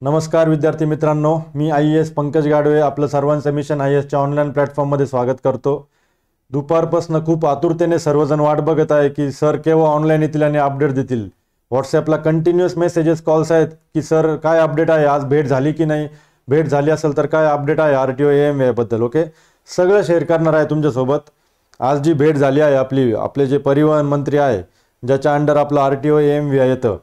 नमस्कार विद्यार्थी मित्रांनो, मी IAS पंकज गाडवे आपलं सर्वांचं मिशन IASच्या ऑनलाईन प्लॅटफॉर्ममध्ये स्वागत करतो। दुपारपासून खूप आतुरतेने सर्वजण वाट बघत आहे की सर केव्हा ऑनलाईन येतील आणि अपडेट देतील। व्हॉट्सॲपला कंटिन्यूअस मेसेजेस कॉल्स आहेत की सर काय अपडेट आहे, आज भेट झाली की नाही, भेट झाली असेल तर काय अपडेट आहे RTO AMVI बद्दल। ओके, सगळं शेअर करणार आहे तुमच्यासोबत। आज जी भेट झाली आहे आपले जे परिवहन मंत्री आहे, ज्याच्या अंडर आपलं RTO AMVI येतं,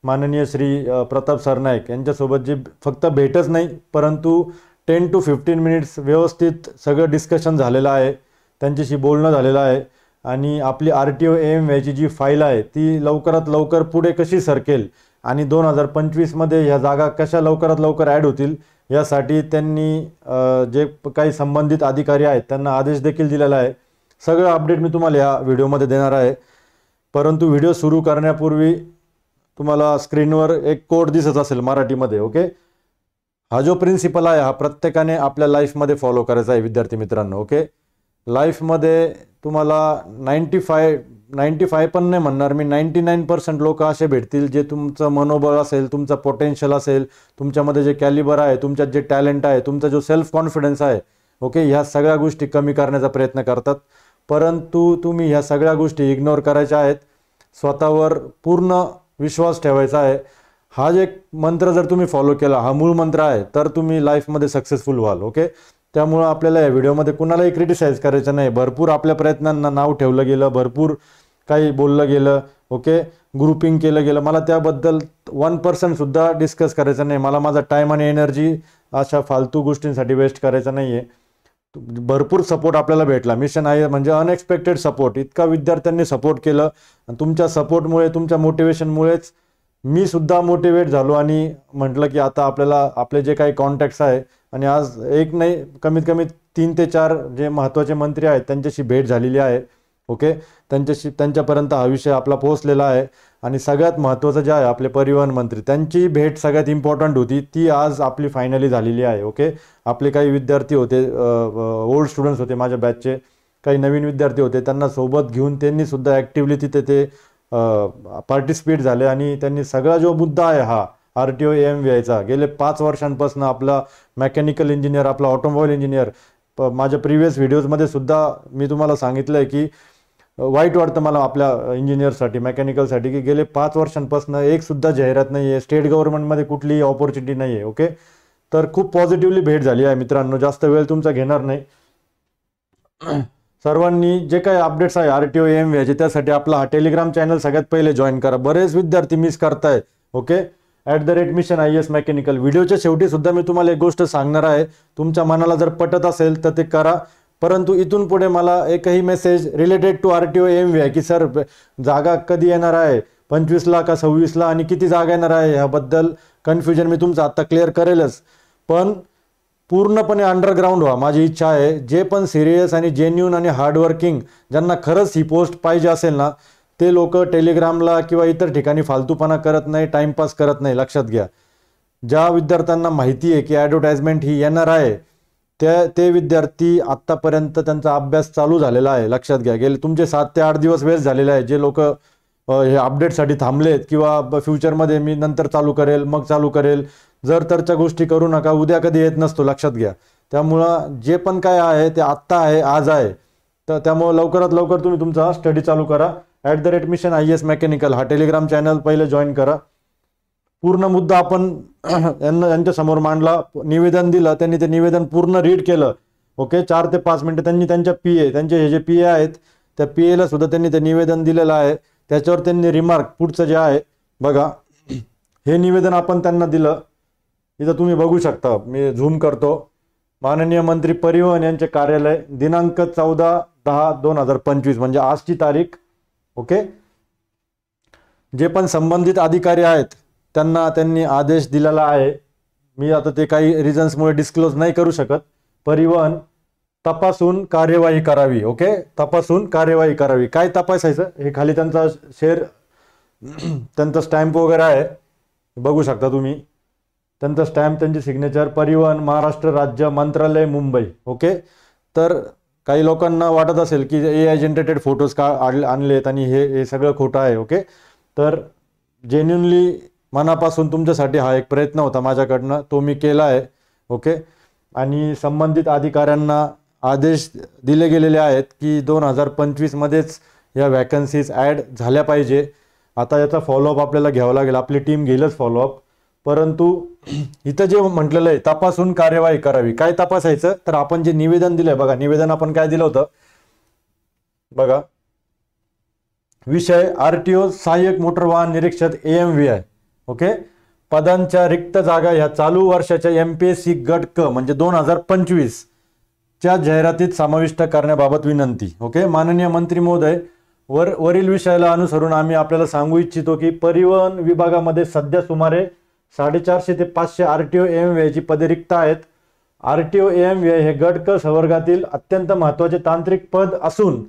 माननीय श्री प्रताप सरनाईक यांच्यासोबत जी फक्त भेटच नाही परंतु 10 to 15 मिनिट्स व्यवस्थित सगळं डिस्कशन झालेलं आहे, त्यांच्याशी बोलणं झालेलं आहे। आणि आपली RTO AMVI ची जी फाईल आहे ती लवकरात लवकर पुढे कशी सरकेल आणि 2025 मध्ये ह्या जागा कशा लवकरात लवकर ॲड होतील यासाठी त्यांनी जे काही संबंधित अधिकारी आहेत त्यांना आदेश देखील दिलेला आहे। सगळं अपडेट मी तुम्हाला या व्हिडिओमध्ये देणार आहे। परंतु व्हिडिओ सुरू करण्यापूर्वी तुम्हाला स्क्रीनवर एक कोड दिसत असेल मराठीमध्ये। ओके, हा जो प्रिन्सिपल आहे हा प्रत्येकाने आपल्या लाईफमध्ये फॉलो करायचा आहे विद्यार्थी मित्रांनो। ओके, लाईफमध्ये तुम्हाला 95 पण नाही म्हणणार मी, 99% लोक असे भेटतील जे तुमचं मनोबळ असेल, तुमचं पोटेन्शियल असेल, तुमच्यामध्ये जे कॅलिबर आहे, तुमच्यात जे टॅलेंट आहे, तुमचा जो सेल्फ कॉन्फिडन्स आहे, ओके, ह्या सगळ्या गोष्टी कमी करण्याचा प्रयत्न करतात। परंतु तुम्ही ह्या सगळ्या गोष्टी इग्नोर करायच्या आहेत, स्वतःवर पूर्ण विश्वास ठेवायचा आहे। हा जे मंत्र जर तुम्ही फॉलो केला, हा मूळ मंत्र आहे, तर तुम्ही लाईफमध्ये सक्सेसफुल व्हाल। ओके, त्यामुळे आपल्याला या व्हिडिओमध्ये कुणालाही क्रिटिसाइज करायचं नाही। भरपूर आपल्या प्रयत्नांना नाव ठेवलं गेलं, भरपूर काही बोललं गेलं, ओके, ग्रुपिंग केलं गेलं, मला त्याबद्दल 1% सुद्धा डिस्कस करायचं नाही। मला माझा टाईम आणि एनर्जी अशा फालतू गोष्टींसाठी वेस्ट करायचा नाही आहे। भरपूर सपोर्ट आपल्याला भेटला, मिशन आहे म्हणजे अनएक्सपेक्टेड सपोर्ट, इतका विद्यार्थ्यांनी सपोर्ट केलं आणि तुमच्या सपोर्टमुळे, तुमच्या मोटिवेशनमुळेच मी सुद्धा मोटिवेट झालो आणि म्हटलं की आता आपल्याला आपले जे काही कॉन्टॅक्ट्स आहे आणि आज एक नाही कमीत कमी 3 ते 4 जे महत्त्वाचे मंत्री आहेत त्यांच्याशी भेट झालेली आहे। ओके, त्यांच्यापर्यंत हा विषय आपला पोहोचलेला आहे। आणि सगळ्यात महत्त्वाचं जे आहे आपले परिवहन मंत्री, त्यांची भेट सगळ्यात इम्पॉर्टंट होती, ती आज आपली फायनली झालेली आहे। ओके, आपले काही विद्यार्थी होते, ओल्ड स्टुडंट्स होते माझ्या बॅचचे, काही नवीन विद्यार्थी होते, त्यांना सोबत घेऊन त्यांनी सुद्धा ॲक्टिव्हली तिथे ते पार्टिसिपेट झाले आणि त्यांनी सगळा जो मुद्दा आहे हा RTO AMVIचा गेले 5 वर्षांपासून आपला मेकॅनिकल इंजिनियर, आपला ऑटोमोबाईल इंजिनियर, माझ्या प्रिव्हियस व्हिडिओजमध्ये सुद्धा मी तुम्हाला सांगितलं आहे की वाईट वाटतं मला आपल्या इंजिनियरसाठी, मेकॅनिकलसाठी की गेले 5 वर्षांपासून एक सुद्धा जाहिरात नाही आहे, स्टेट गव्हर्नमेंटमध्ये कुठलीही ऑपॉर्च्युनिटी नाही आहे। ओके, तर खूप पॉझिटिव्हली भेट झाली आहे मित्रांनो, जास्त वेळ तुमचा घेणार नाही। सर्वांनी जे काही अपडेट्स आहे RTO AMVIचे त्यासाठी आपला हा टेलिग्राम चॅनल सगळ्यात पहिले जॉईन करा, बरेच विद्यार्थी मिस करताय। Okay, @mission IAS mechanical. व्हिडिओच्या शेवटी सुद्धा मी तुम्हाला एक गोष्ट सांगणार आहे, तुमच्या मनाला जर पटत असेल तर ते करा, परंतु इथून पुढे मला एकही message related to RTO AMVI की सर जागा कधी येणार आहे, 25ला का 26ला आणि किती जागा येणार आहे, ह्याबद्दल कन्फ्युजन मी तुमचं आत्ता क्लिअर करेलच, पण पूर्णपणे अंडरग्राऊंड व्हा, माझी इच्छा आहे। जे पण सिरियस आणि जेन्युन आणि हार्डवर्किंग, ज्यांना खरंच ही पोस्ट पाहिजे असेल ना, ते लोक टेलिग्रामला किंवा इतर ठिकाणी फालतूपणा करत नाही, टाइमपास करत नाही, लक्षात घ्या। ज्या विद्यार्थ्यांना माहिती आहे की ॲडव्हर्टाइजमेंट ही येणार आहे, ते विद्यार्थी आत्तापर्यंत त्यांचा अभ्यास चालू झालेला आहे, लक्षात घ्या। गेले तुमचे 7 ते 8 दिवस वेस्ट झालेले आहे, जे लोक हे अपडेटसाठी थांबलेत किंवा फ्युचरमध्ये मी नंतर चालू करेल, मग चालू करेल, जर तरच्या गोष्टी करू नका, उद्या कधी येत नसतो, लक्षात घ्या। त्यामुळं जे पण काय आहे ते आत्ता आहे, आज आहे, तर त्यामुळं लवकरात लवकर तुम्ही तुमचा स्टडी चालू करा। @mission IAS मेकॅनिकल हा टेलिग्राम चॅनल पहिले जॉईन करा। पूर्ण मुद्दा आपण यांच्यासमोर मांडला, निवेदन दिलं, त्यांनी ते निवेदन पूर्ण रीड केलं। ओके, 4 ते 5 मिनिटं त्यांनी त्यांच्या त्यांचे हे जे PA आहेत त्या PAला सुद्धा त्यांनी ते निवेदन दिलेलं आहे, त्याच्यावर त्यांनी रिमार्क पुढचं जे आहे बघा, हे निवेदन आपण त्यांना दिलं, इथं तुम्ही बघू शकता, मी झूम करतो। माननीय मंत्री परिवहन यांचे कार्यालय, दिनांक 14/10/2025 म्हणजे आजची तारीख। ओके, जे पण संबंधित अधिकारी आहेत त्यांनी आदेश दिलेला आहे, मी आता ते काही रिझन्समुळे डिस्क्लोज नाही करू शकत। परिवहन तपासून कार्यवाही करावी। ओके, तपासून कार्यवाही करावी, काय तपासायचं हे खाली त्यांचा त्यांचा स्टॅम्प वगैरे आहे, बघू शकता तुम्ही, त्यांचा स्टॅम्प, त्यांची सिग्नेचर, परिवहन महाराष्ट्र राज्य मंत्रालय मुंबई। ओके, तर काही लोकांना वाटत असेल की AI जनरेटेड फोटोज का आणलेत आणि हे सगळं खोटं आहे। ओके, तर जेन्युनली मनापासून तुमच्यासाठी हा एक प्रयत्न होता माझ्याकडनं, तो मी केला आहे. ओके. आणि संबंधित अधिकाऱ्यांना आदेश दिले गेलेले आहेत की 2025मध्येच या वॅकन्सीज ॲड झाल्या पाहिजे. आता याचा फॉलोअप आपल्याला घ्यावा लागेल, आपली टीम घेईलच फॉलोअप. परंतु इथं जे म्हटलेलं आहे तपासून कार्यवाही करावी, काय तपासायचं तर आपण जे निवेदन दिलंय बघा, निवेदन आपण काय दिलं होतं बघा, विषय RTO सहाय्यक मोटर वाहन निरीक्षक AMVI. ओके. पदांच्या रिक्त जागा ह्या चालू वर्षाच्या MPSC गट क म्हणजे 2025 च्या जाहिरातीत समाविष्ट करण्याबाबत विनंती. ओके. माननीय मंत्री महोदय, वरील विषयाला अनुसरून आम्ही आपल्याला सांगू इच्छितो की परिवहन विभागामध्ये सध्या सुमारे 450 ते 500 RTO AMVI ची पदे रिक्त आहेत. RTO AMVI हे गट क संवर्गातील अत्यंत महत्त्वाचे तांत्रिक पद असून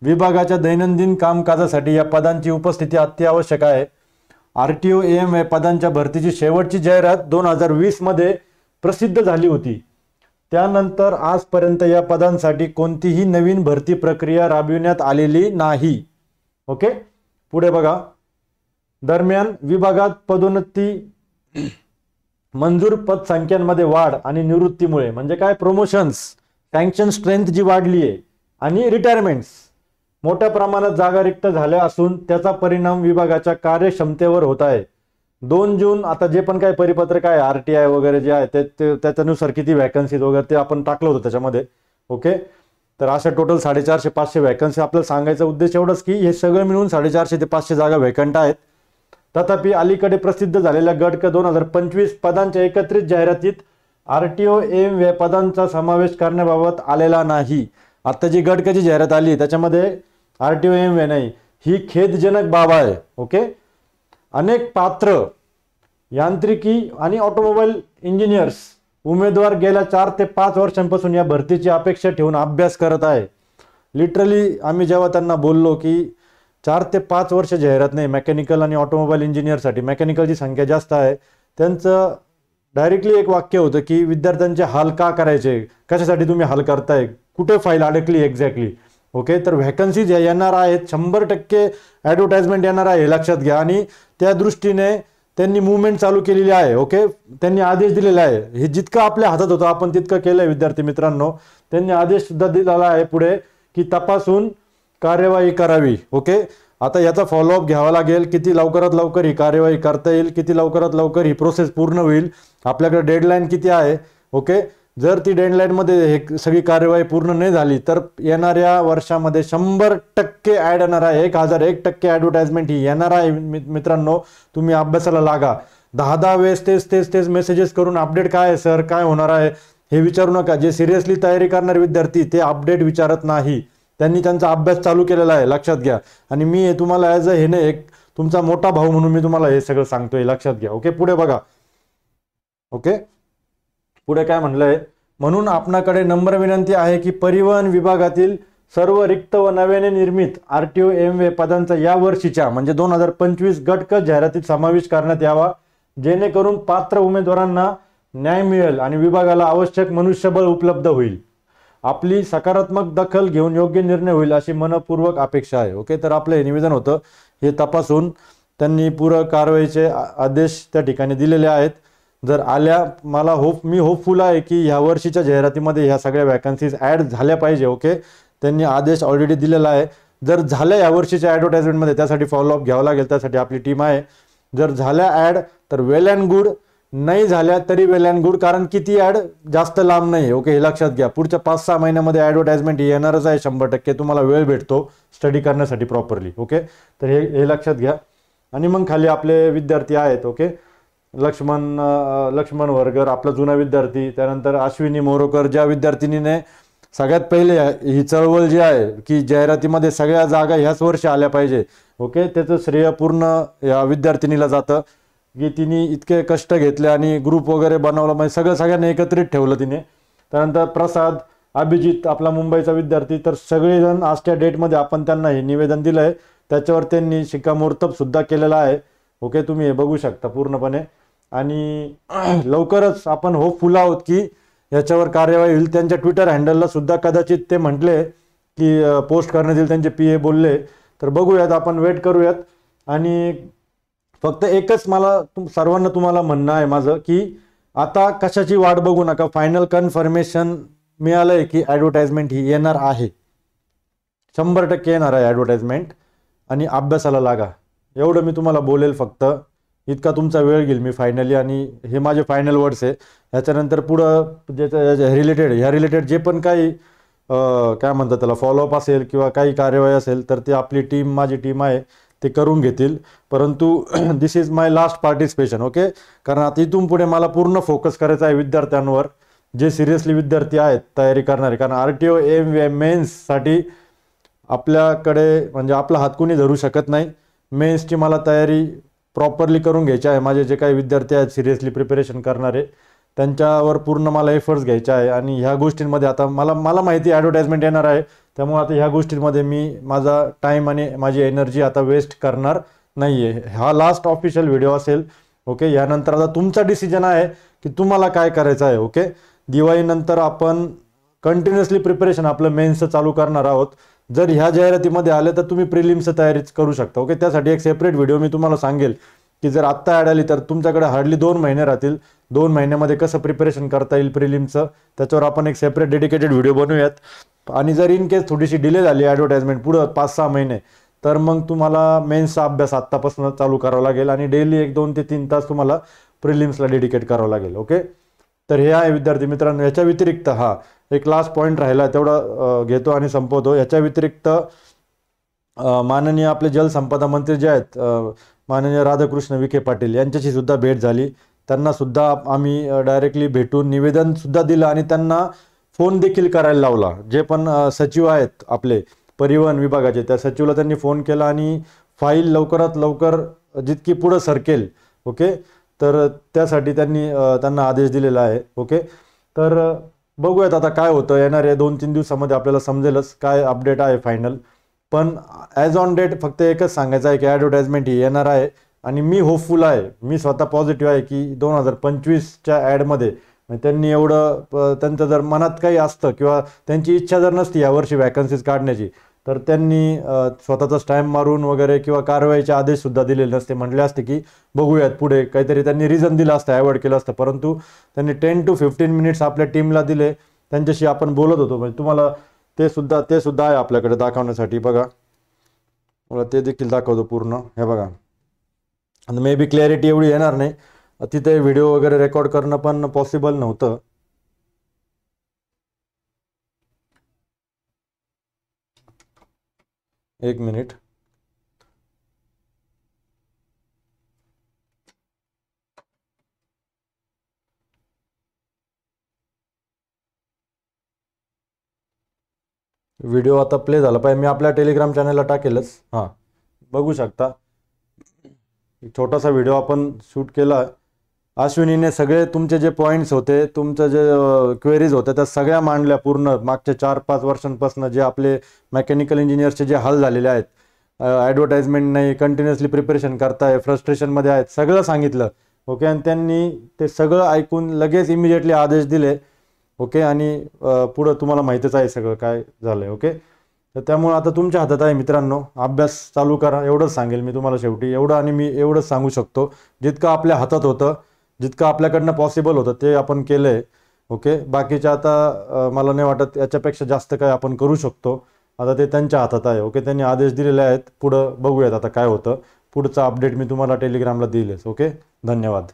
विभागाच्या दैनंदिन कामकाजासाठी या पदांची उपस्थिती अत्यावश्यक आहे. RTO AMVI पदांच्या भरतीची शेवटची जाहिरात 2020 मध्ये प्रसिद्ध झाली होती. त्यानंतर आजपर्यंत या पदांसाठी कोणतीही नवीन भरती प्रक्रिया राबविण्यात आलेली नाही. ओके. पुढे बघा, दरम्यान विभागात पदोन्नती मंजूर पदसंख्यांमध्ये वाढ आणि निवृत्तीमुळे म्हणजे काय, प्रमोशन्स, सँक्शन स्ट्रेंथ जी वाढली आहे आणि रिटायरमेंट्स, मोठ्या प्रमाणात जागा रिक्त झाल्या असून त्याचा परिणाम विभागाच्या कार्यक्षमतेवर होत आहे. 2 जून आता जे पण काय परिपत्रक आहे RTI वगैरे जे आहे त्याच्यानुसार किती वॅकन्सीज वगैरे ते आपण टाकलं होतं त्याच्यामध्ये. ओके. तर अशा टोटल 450-500 वॅकन्सी. आपल्याला सांगायचा उद्देश एवढाच की हे सगळं मिळून 450 ते 500 जागा व्हॅकंट आहेत. तथापि अलीकडे प्रसिद्ध झालेल्या गट क 2025 पदांच्या एकत्रित जाहिरातीत RTO AMVI पदांचा समावेश करण्याबाबत आलेला नाही. आता जी गट क ची जाहिरात आली त्याच्यामध्ये RTO AMVI नाही, ही खेदजनक बाब आहे. ओके. अनेक पात्र यांत्रिकी आणि ऑटोमोबाईल इंजिनियर्स उमेदवार गेल्या 4 ते 5 वर्षांपासून या भरतीची अपेक्षा ठेवून अभ्यास करत आहे. लिटरली आम्ही जेव्हा त्यांना बोललो की 4 ते 5 वर्ष जाहिरात नाही मेकॅनिकल आणि ऑटोमोबाईल इंजिनियरसाठी, मेकॅनिकलची संख्या जास्त आहे, त्यांचं डायरेक्टली एक वाक्य होतं की विद्यार्थ्यांचे हाल का करायचे, कशासाठी तुम्ही हाल करताय, कुठे फाईल अडकली एक्झॅक्टली. ओके. तर व्हॅकन्सीज येणार आहेत, 100% ॲडव्हर्टाइजमेंट येणार आहे, हे लक्षात घ्या. आणि त्या दृष्टीने त्यांनी मुवमेंट चालू केलेली आहे. ओके. त्यांनी आदेश दिलेला आहे, हे जितकं आपल्या हातात होतं आपण तितकं केलंय विद्यार्थी मित्रांनो. त्यांनी आदेश सुद्धा दिलेला आहे पुढे की तपासून कार्यवाही करावी. ओके. आता याचा फॉलोअप घ्यावा लागेल, किती लवकरात लवकर ही कार्यवाही करता येईल, किती लवकरात लवकर ही प्रोसेस पूर्ण होईल, आपल्याकडे डेडलाईन किती आहे. ओके. जर ती डेडलाईनमध्ये हे सगळी कार्यवाही पूर्ण नाही झाली तर येणाऱ्या वर्षामध्ये 100% ॲड येणार आहे, 1001% ॲडव्हर्टाइजमेंट ही येणार आहे. मित्रांनो, तुम्ही अभ्यासाला लागा. 10 वेळेस तेच मेसेजेस करून अपडेट काय आहे सर, काय होणार आहे हे विचारू नका. जे सिरियसली तयारी करणारे विद्यार्थी ते अपडेट विचारत नाही, त्यांनी त्यांचा अभ्यास चालू केलेला आहे, लक्षात घ्या. आणि मी तुम्हाला ॲज अ हे नाही, एक तुमचा मोठा भाऊ म्हणून मी तुम्हाला हे सगळं सांगतोय, लक्षात घ्या. ओके. पुढे बघा. ओके. पुढे काय म्हणलंय, म्हणून आपणाकडे नम्र विनंती आहे की परिवहन विभागातील सर्व रिक्त व नव्याने निर्मित RTO AMVI पदांचा या वर्षीच्या म्हणजे 2025 गट क जाहिरातीत समावेश करण्यात यावा, जेणेकरून पात्र उमेदवारांना न्याय मिळेल आणि विभागाला आवश्यक मनुष्यबळ उपलब्ध होईल. आपली सकारात्मक दखल घेऊन योग्य निर्णय होईल अशी मनपूर्वक अपेक्षा आहे. ओके. तर आपलं हे निवेदन होतं, हे तपासून त्यांनी पूर्ण कारवाईचे आदेश त्या ठिकाणी दिलेले आहेत. जर आल्या, मी होपफुल आहे की ह्या वर्षीच्या जाहिरातीमध्ये ह्या सगळ्या वॅकन्सीज ॲड झाल्या पाहिजे. ओके. त्यांनी आदेश ऑलरेडी दिलेला आहे. जर झाल्या या वर्षीच्या ॲडव्हर्टाइजमेंटमध्ये त्यासाठी फॉलोअप घ्यावं लागेल, त्यासाठी आपली टीम आहे. जर झाल्या ॲड तर वेल अँड गुड, नाही झाल्या तरी वेल अँड गुड, कारण किती ॲड जास्त लांब नाही. ओके. हे लक्षात घ्या. पुढच्या 5-6 महिन्यामध्ये ॲडव्हर्टाइजमेंट येणारच आहे 100%. तुम्हाला वेळ भेटतो स्टडी करण्यासाठी प्रॉपरली. ओके. तर हे लक्षात घ्या. आणि मग खाली आपले विद्यार्थी आहेत. ओके. लक्ष्मण वरगर आपला जुना विद्यार्थी, त्यानंतर अश्विनी मोरोकर, ज्या विद्यार्थिनीने सगळ्यात पहिले ही चळवळ जी आहे की जाहिरातीमध्ये सगळ्या जागा ह्याच वर्षी आल्या पाहिजे. ओके. त्याचं श्रेय पूर्ण या विद्यार्थिनीला जातं की तिने इतके कष्ट घेतले आणि ग्रुप वगैरे बनवला, म्हणजे सगळ्यांनी एकत्रित ठेवलं तिने. त्यानंतर प्रसाद, अभिजित आपला मुंबईचा विद्यार्थी, तर सगळेजण आजच्या डेटमध्ये आपण त्यांना हे निवेदन दिलं आहे, त्याच्यावर त्यांनी शिक्कामोर्तब सुद्धा केलेला आहे. ओके. तुम्ही हे बघू शकता पूर्णपणे. आणि लवकरच आपण होपफुल आहोत की याच्यावर कार्यवाही होईल. त्यांच्या ट्विटर हँडलला सुद्धा कदाचित ते म्हटले की पोस्ट करण्यात येईल, त्यांचे PA बोलले. तर बघूयात, आपण वेट करूयात. आणि फक्त एकच मला सर्वांना तुम्हाला म्हणणं आहे माझं की आता कशाची वाट बघू नका. फायनल कन्फर्मेशन मिळालंय की ॲडव्हर्टाइजमेंट ही येणार आहे, 100% येणार आहे ॲडव्हर्टाइजमेंट. आणि अभ्यासाला लागा, एवढं मी तुम्हाला बोलेल. फक्त इतका तुमचा वेळ घेईल मी फायनली, आणि हे माझे फायनल वर्ड्स आहे. ह्याच्यानंतर पुढं ह्या रिलेटेड जे पण काही काय म्हणतात त्याला फॉलोअप असेल किंवा काही कार्यवाही असेल तर ते आपली टीम, माझी टीम आहे, ते करून घेतील. परंतु this is my last participation. Okay, कारण आता इथून पुढे मला पूर्ण फोकस करायचा आहे विद्यार्थ्यांवर, जे सिरियसली विद्यार्थी आहेत तयारी करणारे. कारण RTO मेन्ससाठी आपल्याकडे म्हणजे आपला हात कोणी धरू शकत नाही. मेन्सची मला तयारी प्रॉपरली करून घ्यायची आहे. माझे जे काही विद्यार्थी आहेत सिरियसली प्रिपरेशन करणारे, त्यांच्यावर पूर्ण मला एफर्ट्स घ्यायचे आहे. आणि ह्या गोष्टींमध्ये आता मला माहिती ॲडव्हर्टाइजमेंट येणार आहे, त्यामुळे आता ह्या गोष्टींमध्ये मी माझा टाईम आणि माझी एनर्जी आता वेस्ट करणार नाही आहे. हा लास्ट ऑफिशियल व्हिडिओ असेल. ओके, यानंतर आता तुमचा डिसिजन आहे की तुम्हाला काय करायचं आहे. ओके, दिवाळीनंतर आपण कंटिन्युअसली प्रिपरेशन आपलं मेन्सचं चालू करणार आहोत. जर ह्या जाहिरातीमध्ये आले तर तुम्ही प्रिलिम्सचं तयारीच करू शकता. ओके, त्यासाठी एक सेपरेट व्हिडिओ मी तुम्हाला सांगेल की जर आत्ता ॲड आली तर तुमच्याकडे हार्डली 2 महिने राहतील. 2 महिन्यामध्ये कसं प्रिपरेशन करता येईल प्रिलिम्सचं, त्याच्यावर आपण एक सेपरेट डेडिकेटेड व्हिडिओ बनवूयात. आणि जर इन केस थोडीशी डिले झाली ॲडव्हर्टाइजमेंट पुढं 5-6 महिने, तर मग तुम्हाला मेन्सचा अभ्यास आत्तापासून चालू करावा लागेल आणि डेली 1-2 ते 3 तास तुम्हाला प्रिलिम्सला डेडिकेट करावं लागेल. ओके, तर हे आहे विद्यार्थी मित्रांनो. याच्या व्यतिरिक्त एक लास्ट पॉईंट राहिला, तेवढा घेतो आणि संपवतो. याच्या व्यतिरिक्त माननीय आपले जलसंपदा मंत्री जे आहेत माननीय राधाकृष्ण विखे पाटील यांच्याशी सुद्धा भेट झाली. त्यांना सुद्धा आम्ही डायरेक्टली भेटून निवेदन सुद्धा दिलं आणि त्यांना फोन देखील करायला लावला. जे पण सचिव आहेत आपले परिवहन विभागाचे, त्या सचिवला त्यांनी फोन केला आणि फाईल लवकरात लवकर जितकी पुढं सरकेल, ओके, तर त्यासाठी त्यांना आदेश दिलेला आहे. ओके, तर बघूयात आता काय होतं. येणाऱ्या 2-3 दिवसामध्ये आपल्याला समजेलच काय अपडेट आहे फायनल. पण ॲज ऑन डेट फक्त एकच सांगायचं आहे की ॲडव्हर्टाइजमेंट ही येणार आहे. आणि मी होपफुल आहे, मी स्वतः पॉझिटिव्ह आहे की 2025च्या ॲडमध्ये त्यांनी एवढं त्यांचं जर मनात काही असतं किंवा त्यांची इच्छा जर नसती यावर्षी वॅकन्सीज काढण्याची, तर त्यांनी स्वतःचाच टाईम मारून वगैरे किंवा कारवाईचे आदेशसुद्धा दिलेले नसते. म्हटले असते की बघूयात पुढे, काहीतरी त्यांनी रिझन दिलं असतं, अवॉइड केलं असतं. परंतु त्यांनी 10 to 15 मिनिट्स आपल्या टीमला दिले, त्यांच्याशी आपण बोलत होतो. म्हणजे तुम्हाला ते सुद्धा आहे आपल्याकडे दाखवण्यासाठी. बघा, मला ते देखील दाखवतो पूर्ण. हे बघा, आणि मे बी क्लॅरिटी एवढी येणार नाही, तिथे व्हिडिओ वगैरे रेकॉर्ड करणं पण पॉसिबल नव्हतं. एक मिनिट. व्हिडिओ आता प्ले झाला पाहिजे. मी आपल्या टेलिग्राम चॅनलला टाकेलच. हां, बघू शकता. एक छोटासा व्हिडिओ आपण शूट केला. अश्विनीने सगळे तुमचे जे पॉईंट्स होते, तुमचं जे क्वेरीज होत्या, त्या सगळ्या मांडल्या पूर्ण. मागच्या 4-5 वर्षांपासून जे आपले मेकॅनिकल इंजिनियर्सचे जे हाल झालेले आहेत, ॲडव्हर्टाइजमेंट नाही, कंटिन्युअसली प्रिपरेशन करताय, फ्रस्ट्रेशनमध्ये आहेत, सगळं सांगितलं. ओके, आणि त्यांनी ते सगळं ऐकून लगेच इमिजिएटली आदेश दिले. ओके, आणि पुढं तुम्हाला माहितीच आहे सगळं काय झालं. ओके, तर त्यामुळे आता तुमच्या हातात आहे मित्रांनो, अभ्यास चालू करा, एवढंच सांगेल मी तुम्हाला शेवटी. आणि मी एवढंच सांगू शकतो, जितकं आपल्या हातात होतं, जितकं आपल्याकडनं पॉसिबल होतं ते आपण केलं आहे. ओके, बाकीच्या आता मला नाही वाटत याच्यापेक्षा जास्त काय आपण करू शकतो. आता ते त्यांच्या हातात आहे. ओके, त्यांनी आदेश दिलेले आहेत. पुढं बघूयात आता काय होतं. पुढचा अपडेट मी तुम्हाला टेलिग्रामला देईलच. ओके, धन्यवाद.